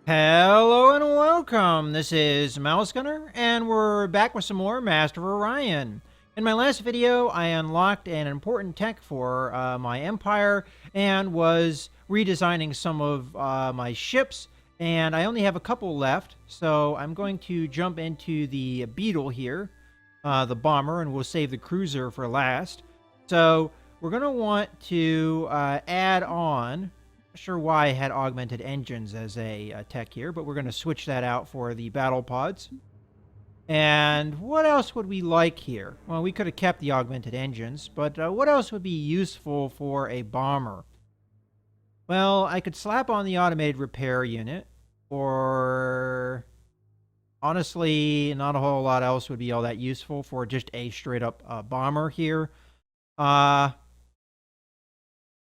Hello and welcome. This is Mouse Gunner, and we're back with some more Master of Orion. In my last video, I unlocked an important tech for my empire and was redesigning some of my ships, and I only have a couple left, so I'm going to jump into the Beetle here, the bomber, and we'll save the cruiser for last. So we're going to want to add on. Not sure why I had augmented engines as a tech here, but we're going to switch that out for the battle pods. And what else would we like here? Well, we could have kept the augmented engines, but what else would be useful for a bomber? Well, I could slap on the automated repair unit, or honestly, not a whole lot else would be all that useful for just a straight up bomber here. Uh,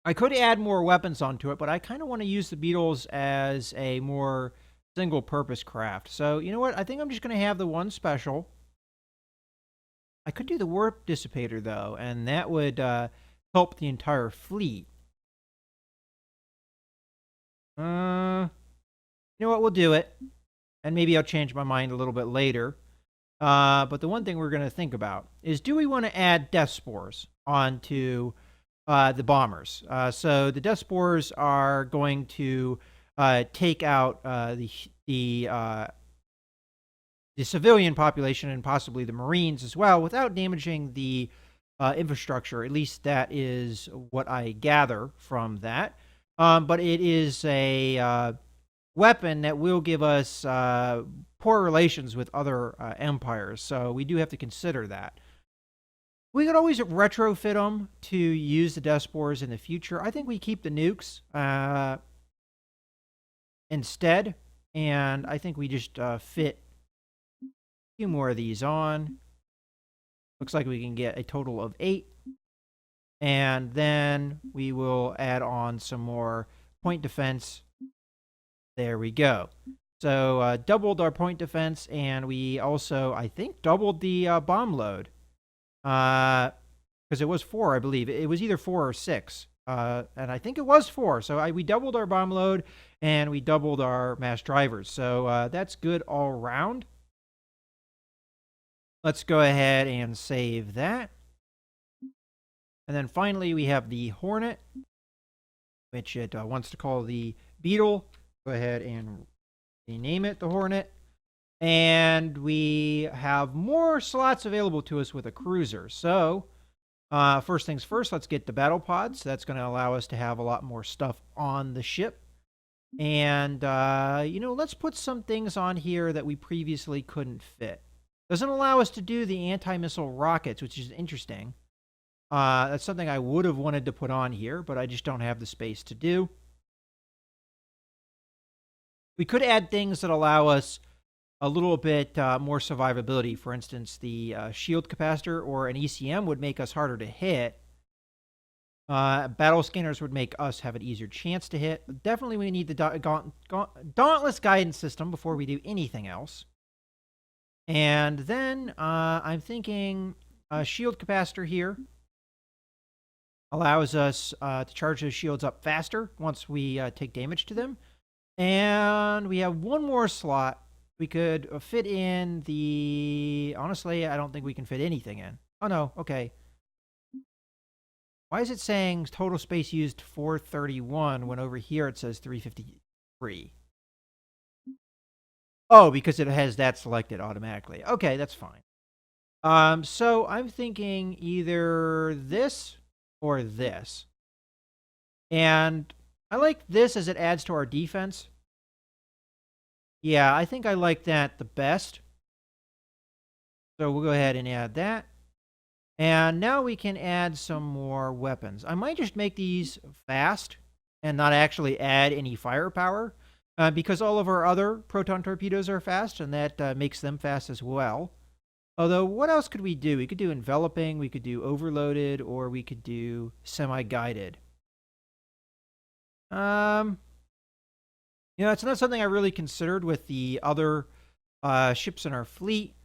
I could add more weapons onto it, but I kind of want to use the Beetles as a more single-purpose craft. So, you know what? I think I'm just going to have the one special. I could do the warp dissipator, though, and that would help the entire fleet. You know what? We'll do it. And maybe I'll change my mind a little bit later. But the one thing we're going to think about is, do we want to add death spores onto the bombers? So the death spores are going to take out the civilian population and possibly the Marines as well, without damaging the infrastructure. At least that is what I gather from that. But it is a weapon that will give us poor relations with other empires, so we do have to consider that. We could always retrofit them to use the death spores in the future. I think we keep the nukes instead, and I think we just fit a few more of these on. Looks like we can get a total of 8. And then we will add on some more point defense. There we go. So doubled our point defense, and we also, I think, doubled the bomb load. Because it was 4, I believe. It was either 4 or 6. And I think it was 4. So we doubled our bomb load, and we doubled our mass drivers. So that's good all around. Let's go ahead and save that. And then finally, we have the Hornet, which it wants to call the Beetle. Go ahead and rename it the Hornet. And we have more slots available to us with a cruiser. So, first things first, let's get the battle pods. That's going to allow us to have a lot more stuff on the ship. And, let's put some things on here that we previously couldn't fit. Doesn't allow us to do the anti-missile rockets, which is interesting. That's something I would have wanted to put on here, but I just don't have the space to do. We could add things that allow us a little bit more survivability. For instance, the shield capacitor or an ECM would make us harder to hit. Battle scanners would make us have an easier chance to hit. Definitely we need the dauntless guidance system before we do anything else. And then I'm thinking a shield capacitor here allows us to charge those shields up faster once we take damage to them. And we have one more slot. We could fit in the... Honestly, I don't think we can fit anything in. Oh, no. Okay. Why is it saying total space used 431 when over here it says 353? Oh, because it has that selected automatically. Okay, that's fine. So I'm thinking either this or this. And I like this as it adds to our defense. Yeah, I think I like that the best. So we'll go ahead and add that. And now we can add some more weapons. I might just make these fast and not actually add any firepower, because all of our other proton torpedoes are fast, and that makes them fast as well. Although, what else could we do? We could do enveloping, we could do overloaded, or we could do semi-guided. It's not something I really considered with the other ships in our fleet.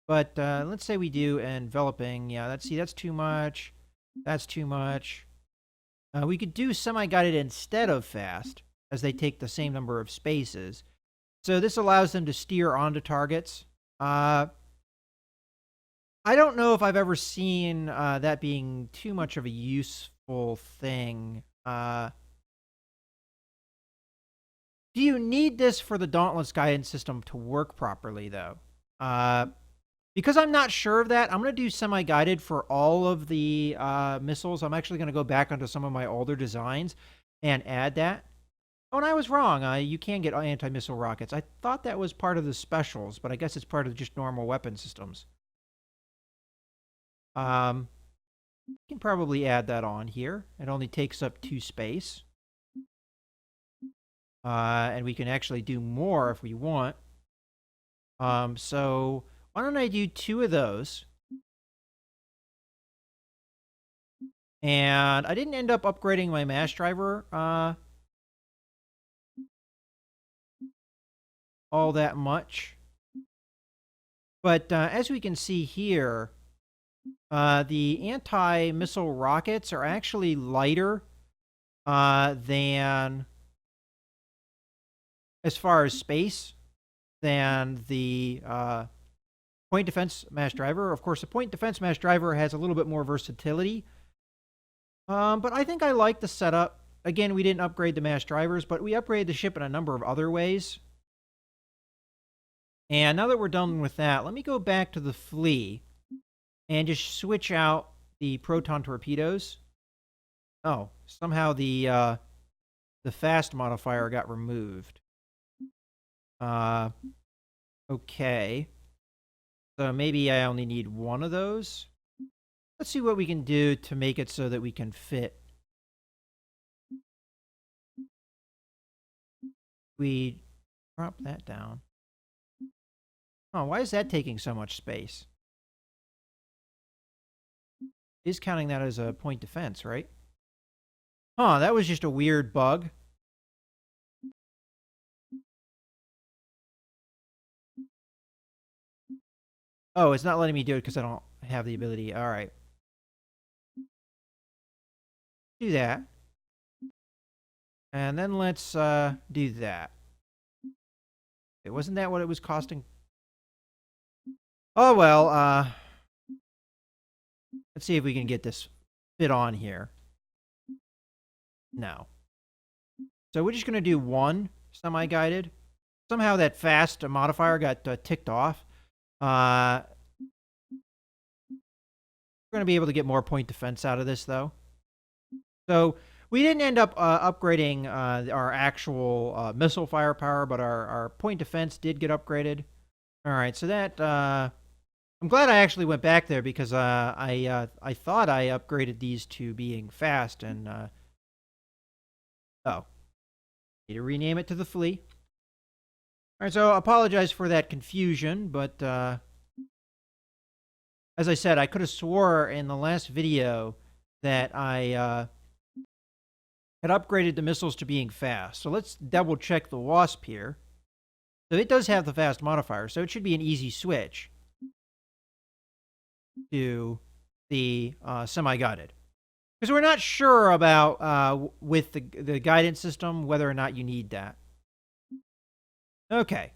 But let's say we do enveloping. Yeah, that's too much. That's too much. We could do semi-guided instead of fast. as they take the same number of spaces. So this allows them to steer onto targets. I don't know if I've ever seen that being too much of a useful thing. Do you need this for the Dauntless guidance system to work properly, though? Because I'm not sure of that, I'm going to do semi-guided for all of the missiles. I'm actually going to go back onto some of my older designs and add that. Oh, and I was wrong. You can get anti-missile rockets. I thought that was part of the specials, but I guess it's part of just normal weapon systems. You can probably add that on here. It only takes up 2 space. And we can actually do more if we want. So why don't I do 2 of those? And I didn't end up upgrading my mass driver all that much. But as we can see here, the anti-missile rockets are actually lighter than, as far as space, than the point defense mass driver. Of course, the point defense mass driver has a little bit more versatility. But I think I like the setup. Again, we didn't upgrade the mass drivers, but we upgraded the ship in a number of other ways. And now that we're done with that, let me go back to the Flea and just switch out the proton torpedoes. Oh, somehow the fast modifier got removed. Okay. So maybe I only need 1 of those. Let's see what we can do to make it so that we can fit. We drop that down. Oh, why is that taking so much space? Is counting that as a point defense, right? Huh, that was just a weird bug. Oh, it's not letting me do it because I don't have the ability. All right. Do that. And then let's do that. It wasn't that what it was costing? Oh, well, let's see if we can get this fit on here. No. So we're just going to do 1 semi-guided. Somehow that fast modifier got ticked off. We're going to be able to get more point defense out of this, though. So we didn't end up upgrading our actual missile firepower, but our point defense did get upgraded. All right, so that I'm glad I actually went back there because I thought I upgraded these to being fast, and oh, need to rename it to the Flea. All right, so I apologize for that confusion, but as I said, I could have swore in the last video that I had upgraded the missiles to being fast. So let's double check the Wasp here. So it does have the fast modifier, so it should be an easy switch to the semi-guided. Because we're not sure about, with the guidance system, whether or not you need that. Okay.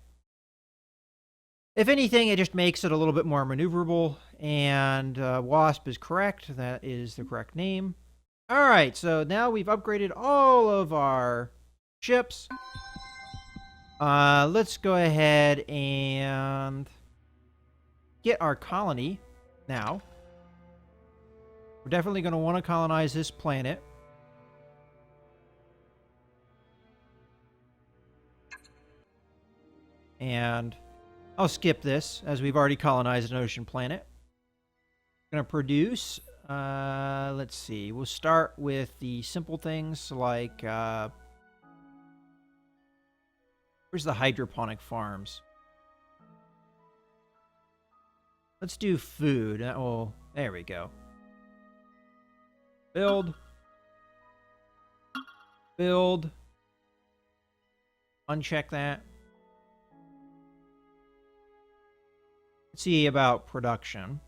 If anything, it just makes it a little bit more maneuverable, and Wasp is correct. That is the correct name. All right, so now we've upgraded all of our ships. Let's go ahead and get our colony now. We're definitely going to want to colonize this planet. And I'll skip this, as we've already colonized an ocean planet. Going to produce, let's see, we'll start with the simple things like, where's the hydroponic farms? Let's do food. Oh, there we go. Build. Build. Uncheck that. Let's see about production.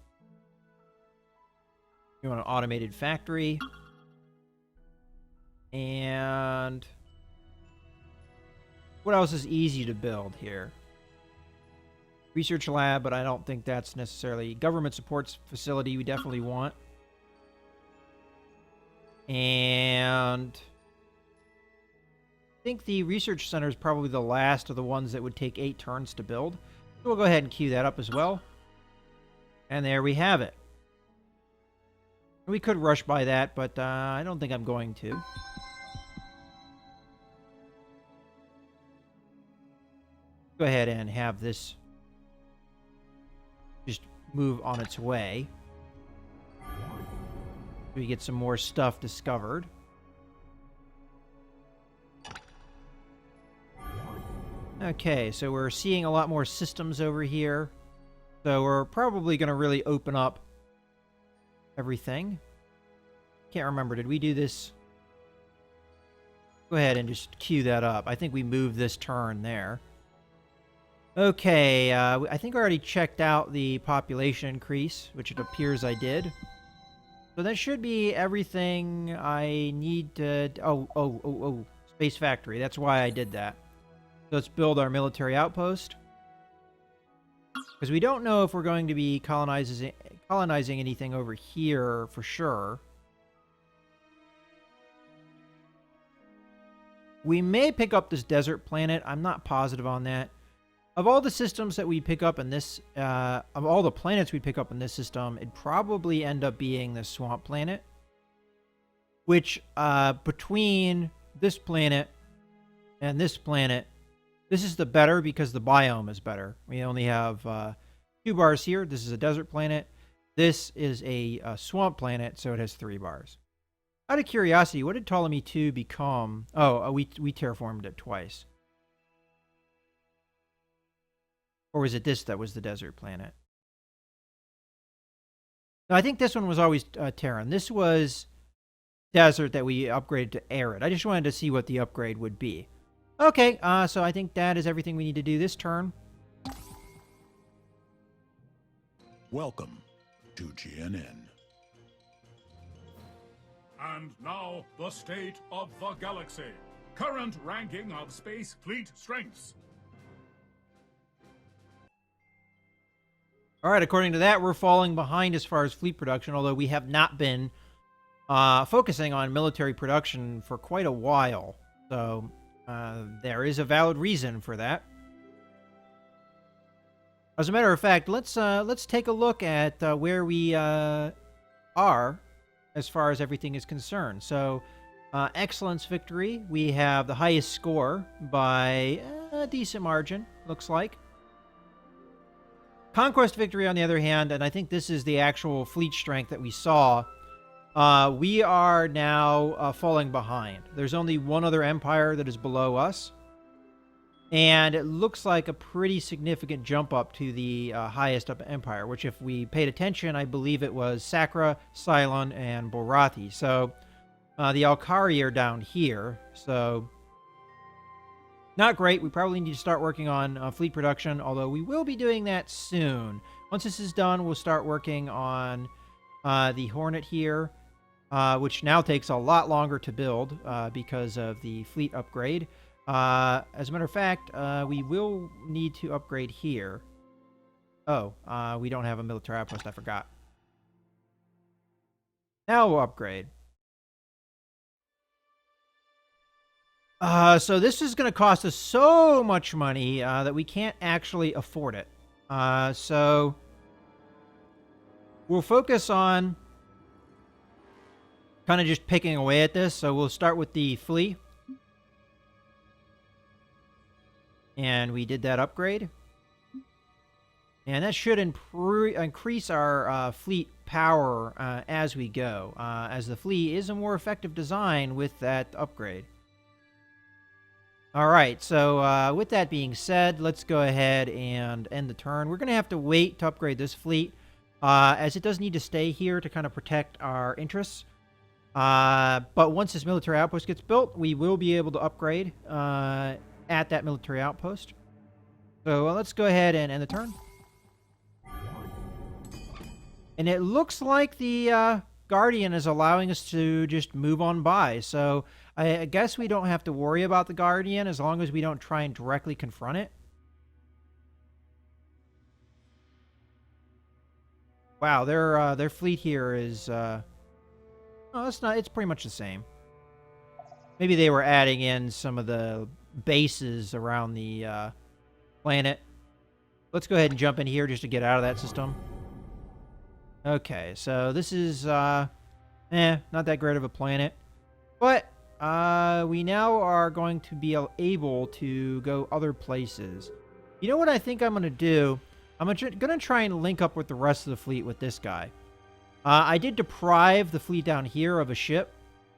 You want an automated factory. And What else is easy to build here? Research lab, but I don't think that's necessarily... Government supports facility we definitely want. And I think the research center is probably the last of the ones that would take 8 turns to build. So we'll go ahead and queue that up as well. And there we have it. We could rush by that, but I don't think I'm going to. Go ahead and have this just move on its way. We get some more stuff discovered. Okay, so we're seeing a lot more systems over here. So we're probably going to really open up everything. Can't remember, did we do this? Go ahead and just queue that up. I think we moved this turn there. Okay, I think I already checked out the population increase, which it appears I did. So that should be everything I need to... Oh, Space Factory. That's why I did that. So let's build our military outpost. Because we don't know if we're going to be colonizing anything over here for sure. We may pick up this desert planet. I'm not positive on that. Of all the systems that we pick up in this, of all the planets we pick up in this system, it'd probably end up being the swamp planet. Which, between this planet and this planet, this is the better because the biome is better. We only have 2 bars here. This is a desert planet. This is a swamp planet, so it has 3 bars. Out of curiosity, what did Ptolemy 2 become? Oh, we terraformed it twice. Or was it this that was the desert planet? No, I think this one was always Terran. This was desert that we upgraded to arid. I just wanted to see what the upgrade would be. Okay, so I think that is everything we need to do this turn. Welcome to GNN. And now, the state of the galaxy. Current ranking of space fleet strengths. All right, according to that, we're falling behind as far as fleet production, although we have not been focusing on military production for quite a while. So there is a valid reason for that. As a matter of fact, let's take a look at where we are as far as everything is concerned. So, excellence victory, we have the highest score by a decent margin, looks like. Conquest victory, on the other hand, and I think this is the actual fleet strength that we saw, we are now falling behind. There's only one other empire that is below us. And it looks like a pretty significant jump up to the highest up empire, which if we paid attention, I believe it was Sakra, Cylon, and Borathi. So the Alkari are down here. So not great. We probably need to start working on fleet production, although we will be doing that soon. Once this is done, we'll start working on the Hornet here, which now takes a lot longer to build because of the fleet upgrade. As a matter of fact, we will need to upgrade here. Oh, we don't have a military outpost, I forgot. Now we'll upgrade. So this is going to cost us so much money that we can't actually afford it. So we'll focus on kind of just picking away at this. So we'll start with the flea. And we did that upgrade. And that should increase our fleet power as we go, as the flea is a more effective design with that upgrade. All right, so with that being said, let's go ahead and end the turn. We're going to have to wait to upgrade this fleet, as it does need to stay here to kind of protect our interests. But once this military outpost gets built, we will be able to upgrade at that military outpost. So let's go ahead and end the turn. And it looks like the Guardian is allowing us to just move on by. So I guess we don't have to worry about the Guardian as long as we don't try and directly confront it. Wow, their fleet here is oh, it's not. It's pretty much the same. Maybe they were adding in some of the bases around the planet. Let's go ahead and jump in here just to get out of that system. Okay, so this is not that great of a planet, but we now are going to be able to go other places. You know what I think I'm going to do? I'm going to try and link up with the rest of the fleet with this guy. I did deprive the fleet down here of a ship,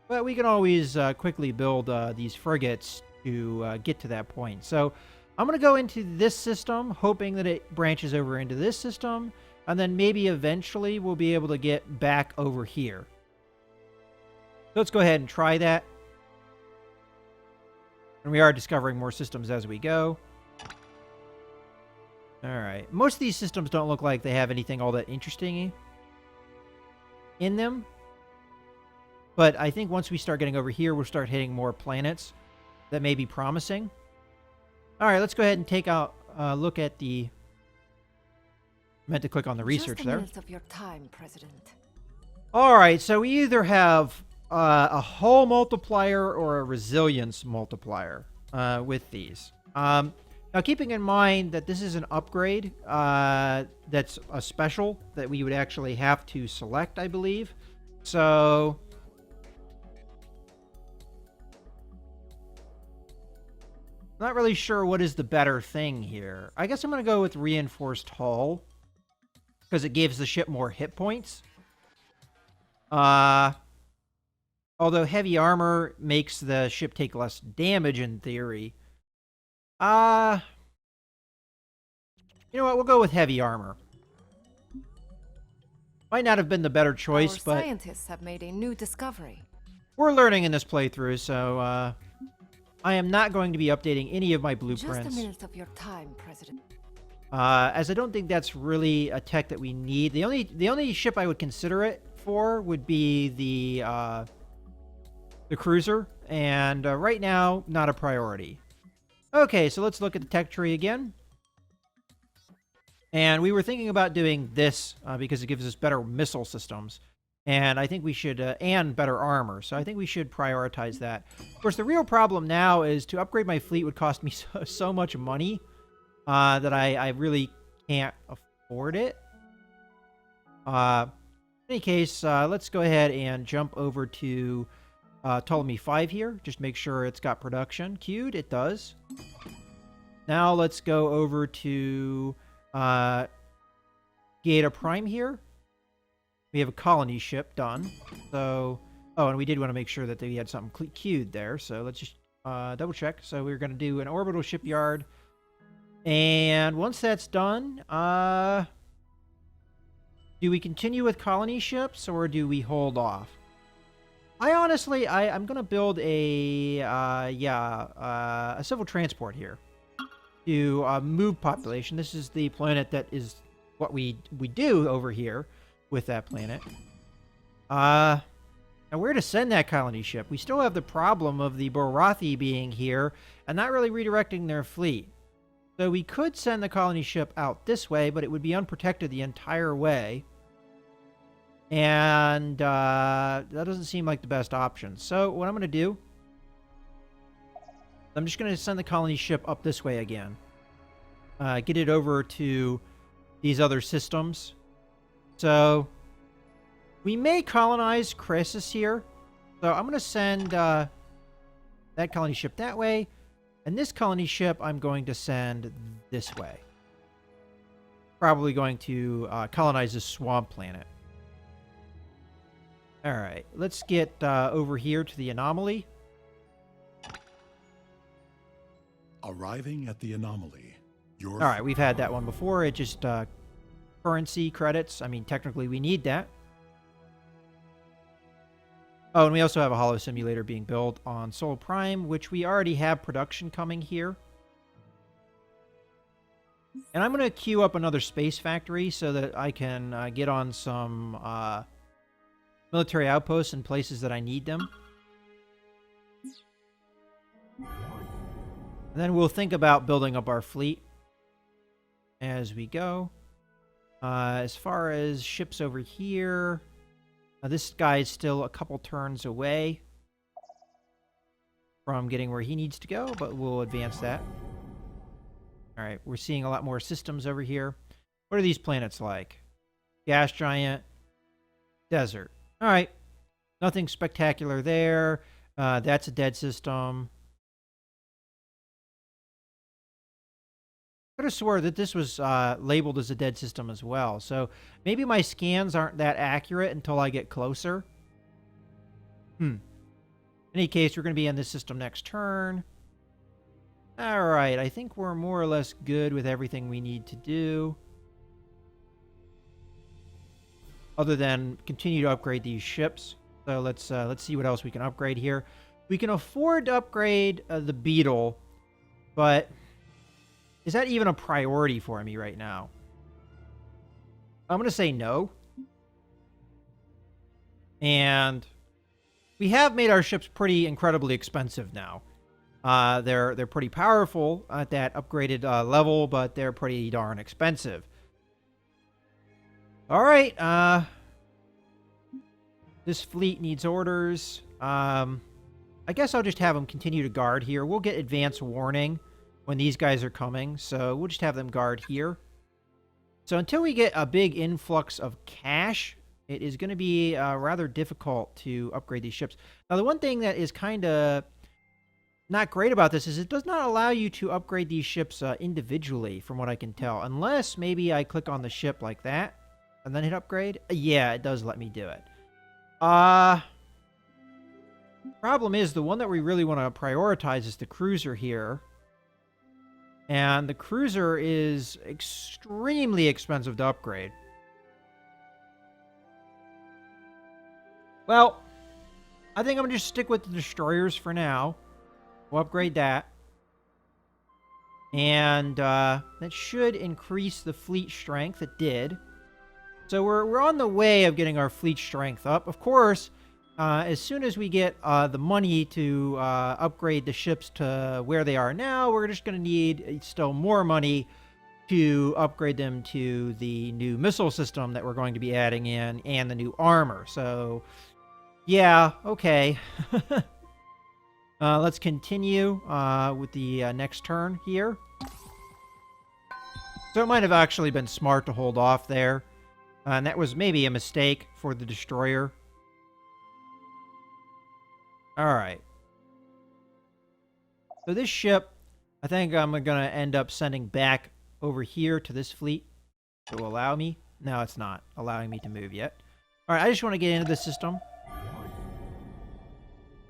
but we can always quickly build these frigates to get to that point. So I'm going to go into this system, hoping that it branches over into this system, and then maybe eventually we'll be able to get back over here. So let's go ahead and try that. And we are discovering more systems as we go. Alright. Most of these systems don't look like they have anything all that interesting in them. But I think once we start getting over here, we'll start hitting more planets that may be promising. Alright, let's go ahead and take a look at the... I meant to click on the research Just a there. minute of your time, President. Alright, so we either have a hull multiplier or a resilience multiplier with these. Now, keeping in mind that this is an upgrade that's a special that we would actually have to select, I believe. So... not really sure what is the better thing here. I guess I'm going to go with reinforced hull because it gives the ship more hit points. Although heavy armor makes the ship take less damage in theory. You know what? We'll go with heavy armor. Might not have been the better choice, Our but scientists have made a new discovery. we're learning in this playthrough, so I am not going to be updating any of my Just blueprints. a minute of your time, President. As I don't think that's really a tech that we need. The only ship I would consider it for would be the cruiser, and right now, not a priority. Okay, so let's look at the tech tree again. And we were thinking about doing this because it gives us better missile systems. And I think we should, and better armor. So I think we should prioritize that. Of course, the real problem now is to upgrade my fleet would cost me so much money that I really can't afford it. In any case, let's go ahead and jump over to Ptolemy 5 here. Just make sure it's got production queued. It does. Now let's go over to Gaeta Prime here. We have a colony ship done. So, oh, and we did want to make sure that we had something queued there. So let's just double check. So we're going to do an orbital shipyard. And once that's done, do we continue with colony ships or do we hold off? I'm going to build a civil transport here to move population. This is the planet that is what we do over here with that planet. Now where to send that colony ship? We still have the problem of the Borathi being here and not really redirecting their fleet. So we could send the colony ship out this way, but it would be unprotected the entire way. And that doesn't seem like the best option. So what I'm going to do, I'm just going to send the colony ship up this way again. Get it over to these other systems. So we may colonize Crisis here. So I'm going to send that colony ship that way. And this colony ship I'm going to send this way. Probably going to colonize this swamp planet. Alright, let's get over here to the anomaly. Arriving at the anomaly. Alright, we've had that one before. It just currency credits. I mean, technically we need that. Oh, and we also have a holo simulator being built on Sol Prime, which we already have production coming here. And I'm going to queue up another space factory so that I can get on some military outposts in places that I need them. And then we'll think about building up our fleet as we go. As far as ships over here, this guy is still a couple turns away from getting where he needs to go, but we'll advance that. All right, we're seeing a lot more systems over here. What are these planets like? Gas giant, desert. All right, nothing spectacular there. That's a dead system. I could have swore that this was labeled as a dead system as well. So maybe my scans aren't that accurate until I get closer. In any case, we're going to be in this system next turn. All right, I think we're more or less good with everything we need to do. Other than continue to upgrade these ships. So let's see what else we can upgrade here. We can afford to upgrade the Beetle, but is that even a priority for me right now? I'm going to say no. And we have made our ships pretty incredibly expensive now. They're pretty powerful at that upgraded level, but they're pretty darn expensive. All right. This fleet needs orders. I guess I'll just have them continue to guard here. We'll get advance warning when these guys are coming, so we'll just have them guard here. So until we get a big influx of cash, it is going to be rather difficult to upgrade these ships. Now, the one thing that is kind of not great about this is it does not allow you to upgrade these ships individually, from what I can tell. Unless maybe I click on the ship like that and then hit upgrade. Yeah, it does let me do it. Problem is, the one that we really want to prioritize is the cruiser here. And the cruiser is extremely expensive to upgrade. Well, I think I'm going to just stick with the destroyers for now. We'll upgrade that. And that should increase the fleet strength. It did. So we're on the way of getting our fleet strength up. Of course, as soon as we get the money to upgrade the ships to where they are now, we're just going to need still more money to upgrade them to the new missile system that we're going to be adding in and the new armor. So, yeah, okay. Let's continue with the next turn here. So it might have actually been smart to hold off there. And that was maybe a mistake for the destroyer. Alright. So this ship, I think I'm going to end up sending back over here to this fleet to allow me. No, it's not allowing me to move yet. Alright, I just want to get into the system.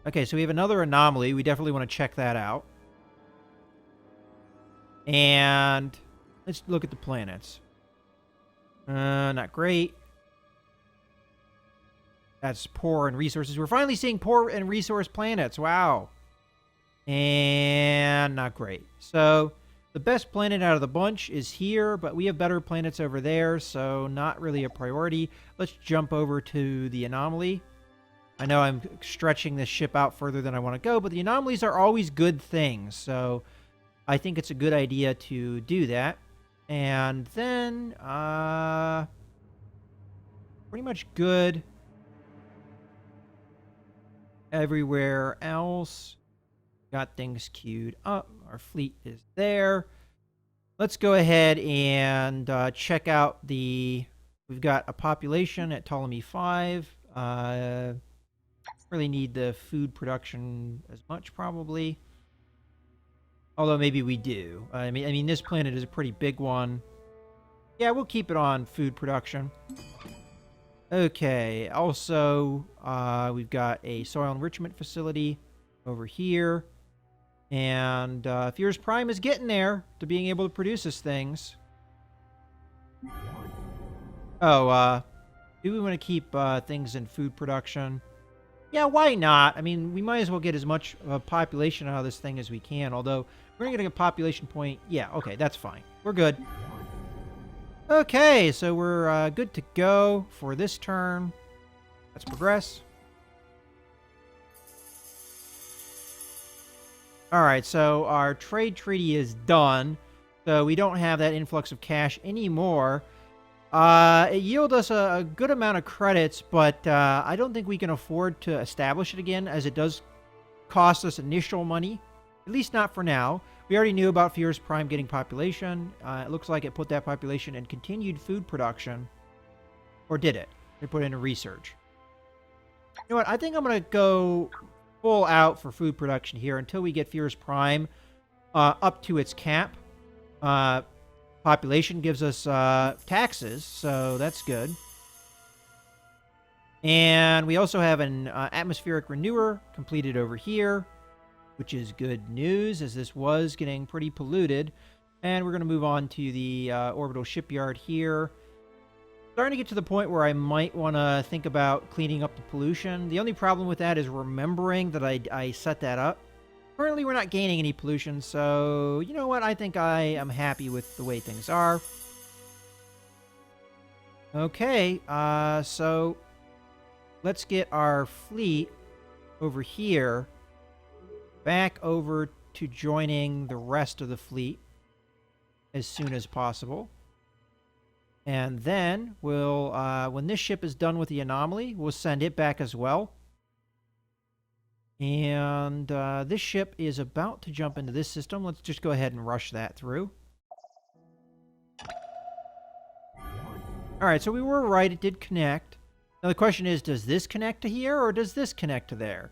Okay, so we have another anomaly. We definitely want to check that out. And let's look at the planets. Not great. That's poor in resources. We're finally seeing poor in resource planets. Wow. And not great. So the best planet out of the bunch is here, but we have better planets over there, so not really a priority. Let's jump over to the anomaly. I know I'm stretching this ship out further than I want to go, but the anomalies are always good things, so I think it's a good idea to do that. And then, pretty much good everywhere else. Got things queued up. Our fleet is there. Let's go ahead and check out the... We've got a population at Ptolemy 5. Really need the food production as much, probably. Although maybe we do. I mean, this planet is a pretty big one. Yeah, we'll keep it on food production. Okay. Also, we've got a soil enrichment facility over here. And Fears Prime is getting there to being able to produce his things. Oh, do we want to keep things in food production? Yeah, why not? I mean, we might as well get as much population out of this thing as we can. Although, we're going to get a population point. Yeah, okay, that's fine. We're good. Okay, so we're good to go for this turn. Let's progress. All right, so our trade treaty is done. So we don't have that influx of cash anymore. It yielded us a good amount of credits, but I don't think we can afford to establish it again, as it does cost us initial money. At least not for now. We already knew about Fear's Prime getting population. It looks like it put that population in continued food production. Or did it? They put it into research. You know what? I think I'm going to go full out for food production here until we get Fear's Prime up to its cap. Population gives us taxes, so that's good. And we also have an atmospheric renewer completed over here, which is good news, as this was getting pretty polluted. And we're going to move on to the orbital shipyard here. Starting to get to the point where I might want to think about cleaning up the pollution. The only problem with that is remembering that I set that up. Currently, we're not gaining any pollution, so you know what? I think I am happy with the way things are. Okay, so let's get our fleet over here back over to joining the rest of the fleet as soon as possible. And then we'll, when this ship is done with the anomaly, we'll send it back as well. And this ship is about to jump into this system. Let's just go ahead and rush that through. Alright, so we were right. It did connect. Now the question is, does this connect to here, or does this connect to there?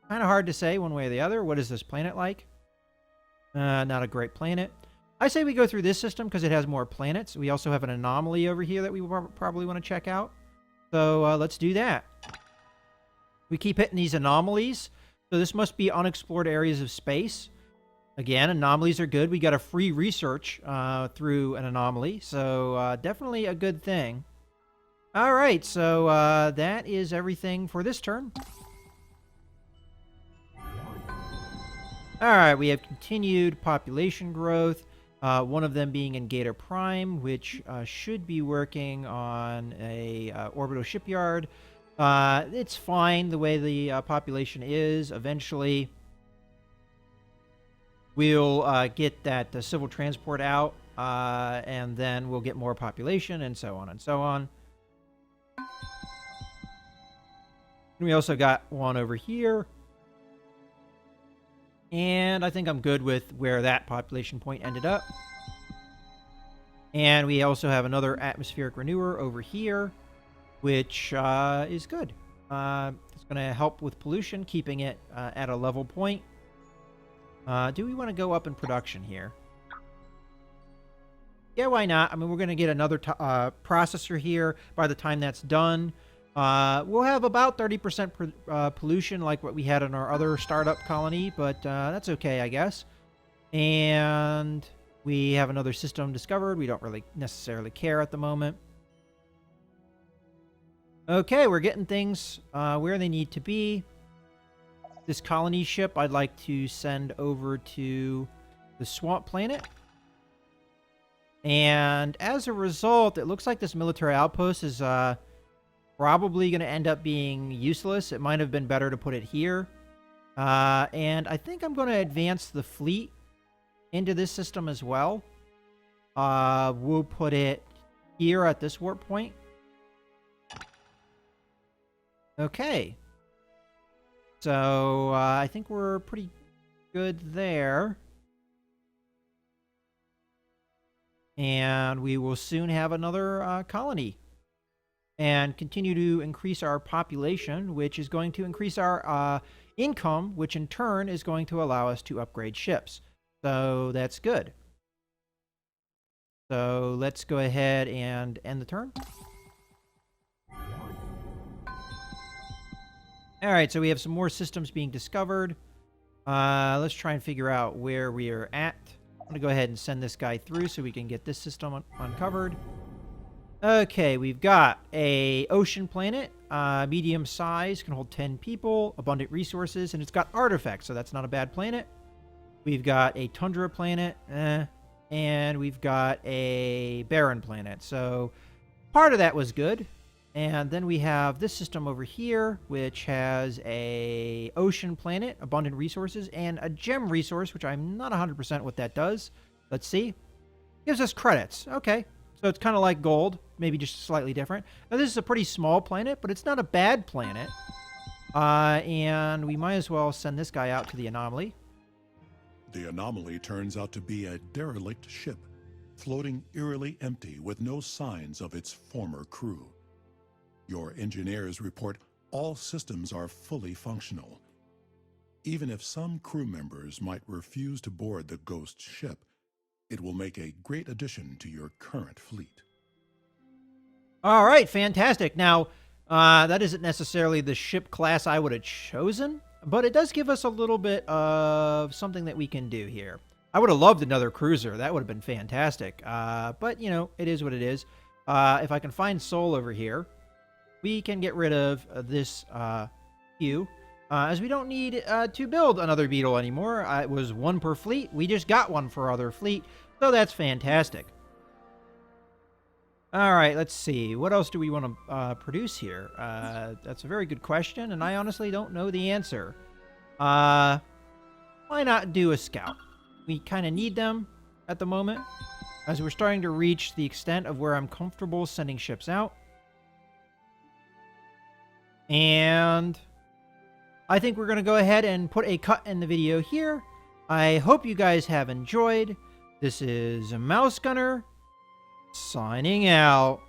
Kind of hard to say one way or the other. What is this planet like? Not a great planet. I say we go through this system because it has more planets. We also have an anomaly over here that we probably want to check out. So let's do that. We keep hitting these anomalies. So this must be unexplored areas of space. Again, anomalies are good. We got a free research through an anomaly. So definitely a good thing. All right, so that is everything for this turn. All right, we have continued population growth. One of them being in Gator Prime, which should be working on a orbital shipyard. It's fine the way the population is. Eventually, we'll get that civil transport out, and then we'll get more population, and so on and so on. And we also got one over here. And I think I'm good with where that population point ended up. And we also have another atmospheric renewer over here, which is good. It's going to help with pollution, keeping it at a level point. Do we want to go up in production here? Yeah, why not? I mean, we're going to get another processor here by the time that's done. We'll have about 30% pollution like what we had in our other startup colony, but that's okay, I guess. And we have another system discovered. We don't really necessarily care at the moment. Okay, we're getting things where they need to be. This colony ship I'd like to send over to the swamp planet. And as a result, it looks like this military outpost is probably going to end up being useless. It might have been better to put it here. And I think I'm going to advance the fleet into this system as well. We'll put it here at this warp point. Okay. So I think we're pretty good there. And we will soon have another colony. And continue to increase our population, which is going to increase our income, which in turn is going to allow us to upgrade ships. So that's good. So let's go ahead and end the turn. All right, so we have some more systems being discovered. Let's try and figure out where we are at. I'm going to go ahead and send this guy through so we can get this system uncovered. Okay, we've got a ocean planet, medium size, can hold 10 people, abundant resources, and it's got artifacts, so that's not a bad planet. We've got a tundra planet, and we've got a barren planet. So part of that was good. And then we have this system over here, which has a ocean planet, abundant resources, and a gem resource, which I'm not 100% what that does. Let's see. Gives us credits. Okay. So it's kind of like gold, maybe just slightly different. Now, this is a pretty small planet, but it's not a bad planet. And we might as well send this guy out to the anomaly. The anomaly turns out to be a derelict ship, floating eerily empty with no signs of its former crew. Your engineers report all systems are fully functional. Even if some crew members might refuse to board the ghost ship, it will make a great addition to your current fleet. All right, fantastic. Now, that isn't necessarily the ship class I would have chosen, but it does give us a little bit of something that we can do here. I would have loved another cruiser. That would have been fantastic. But, you know, it is what it is. If I can find Soul over here, we can get rid of this queue, as we don't need to build another Beetle anymore. It was one per fleet. We just got one for other fleet, so that's fantastic. All right, let's see. What else do we want to produce here? That's a very good question, and I honestly don't know the answer. Why not do a scout? We kind of need them at the moment, as we're starting to reach the extent of where I'm comfortable sending ships out. And I think we're going to go ahead and put a cut in the video here. I hope you guys have enjoyed. This is Mouse Gunner, signing out.